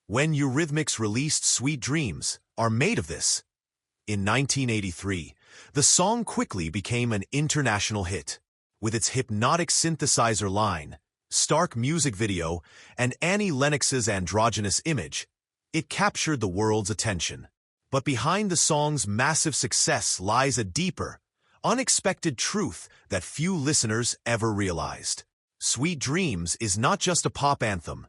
when Eurythmics released Sweet Dreams, are made of this. In 1983, the song quickly became an international hit. With its hypnotic synthesizer line, stark music video, and Annie Lennox's androgynous image, it captured the world's attention. But behind the song's massive success lies a deeper, unexpected truth that few listeners ever realized. Sweet Dreams is not just a pop anthem.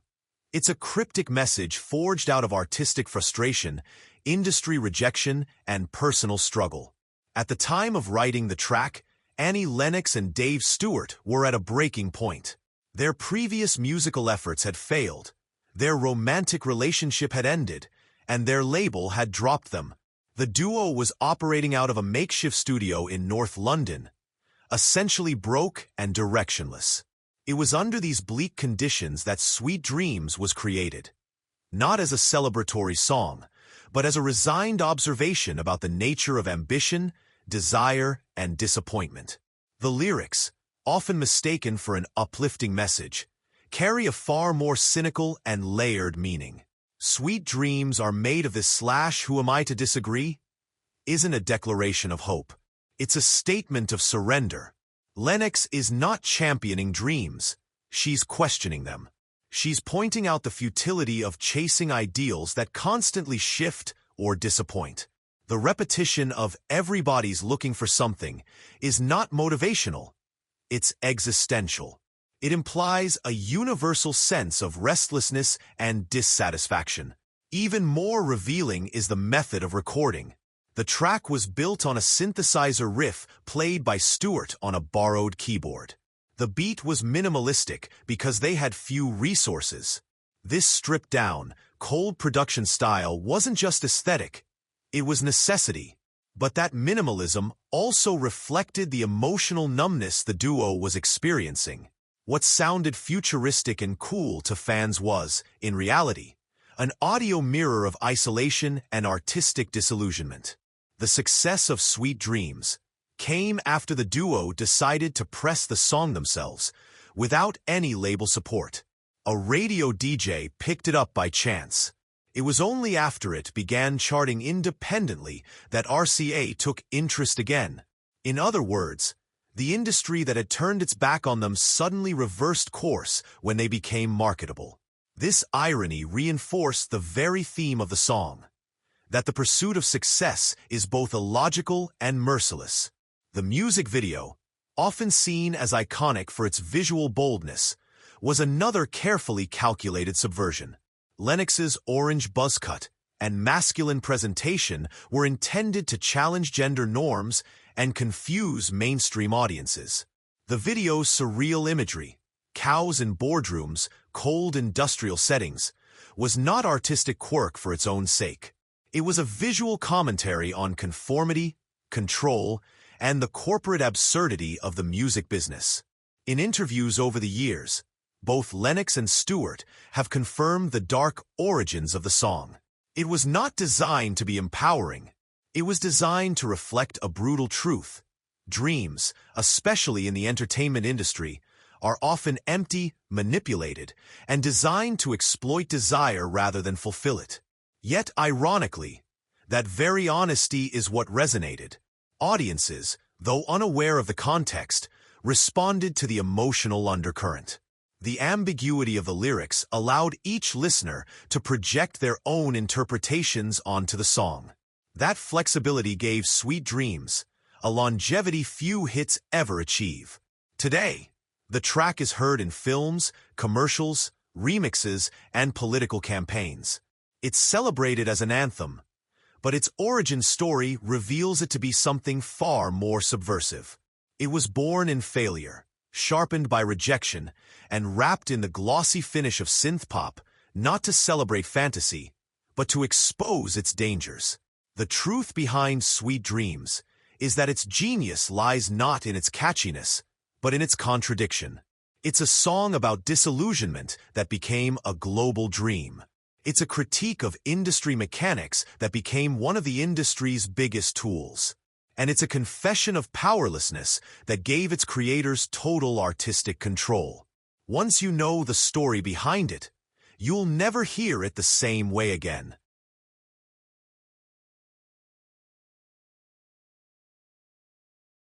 It's a cryptic message forged out of artistic frustration, industry rejection, and personal struggle. At the time of writing the track, Annie Lennox and Dave Stewart were at a breaking point. Their previous musical efforts had failed, their romantic relationship had ended, and their label had dropped them. The duo was operating out of a makeshift studio in North London, essentially broke and directionless. It was under these bleak conditions that Sweet Dreams was created. Not as a celebratory song, but as a resigned observation about the nature of ambition, desire, and disappointment. The lyrics, often mistaken for an uplifting message, carry a far more cynical and layered meaning. Sweet Dreams are made of this / who am I to disagree? Isn't a declaration of hope. It's a statement of surrender. Lennox is not championing dreams. She's questioning them. She's pointing out the futility of chasing ideals that constantly shift or disappoint. The repetition of "everybody's looking for something" is not motivational. It's existential. It implies a universal sense of restlessness and dissatisfaction. Even more revealing is the method of recording. The track was built on a synthesizer riff played by Stewart on a borrowed keyboard. The beat was minimalistic because they had few resources. This stripped-down, cold production style wasn't just aesthetic, it was necessity. But that minimalism also reflected the emotional numbness the duo was experiencing. What sounded futuristic and cool to fans was, in reality, an audio mirror of isolation and artistic disillusionment. The success of Sweet Dreams came after the duo decided to press the song themselves, without any label support. A radio DJ picked it up by chance. It was only after it began charting independently that RCA took interest again. In other words, the industry that had turned its back on them suddenly reversed course when they became marketable. This irony reinforced the very theme of the song, that the pursuit of success is both illogical and merciless. The music video, often seen as iconic for its visual boldness, was another carefully calculated subversion. Lennox's orange buzz cut and masculine presentation were intended to challenge gender norms and confuse mainstream audiences. The video's surreal imagery, cows in boardrooms, cold industrial settings, was not artistic quirk for its own sake. It was a visual commentary on conformity, control, and the corporate absurdity of the music business. In interviews over the years, both Lennox and Stewart have confirmed the dark origins of the song. It was not designed to be empowering. It was designed to reflect a brutal truth. Dreams, especially in the entertainment industry, are often empty, manipulated, and designed to exploit desire rather than fulfill it. Yet, ironically, that very honesty is what resonated. Audiences, though unaware of the context, responded to the emotional undercurrent. The ambiguity of the lyrics allowed each listener to project their own interpretations onto the song. That flexibility gave Sweet Dreams a longevity few hits ever achieve. Today, the track is heard in films, commercials, remixes, and political campaigns. It's celebrated as an anthem, but its origin story reveals it to be something far more subversive. It was born in failure, sharpened by rejection, and wrapped in the glossy finish of synth-pop, not to celebrate fantasy, but to expose its dangers. The truth behind Sweet Dreams is that its genius lies not in its catchiness, but in its contradiction. It's a song about disillusionment that became a global dream. It's a critique of industry mechanics that became one of the industry's biggest tools. And it's a confession of powerlessness that gave its creators total artistic control. Once you know the story behind it, you'll never hear it the same way again.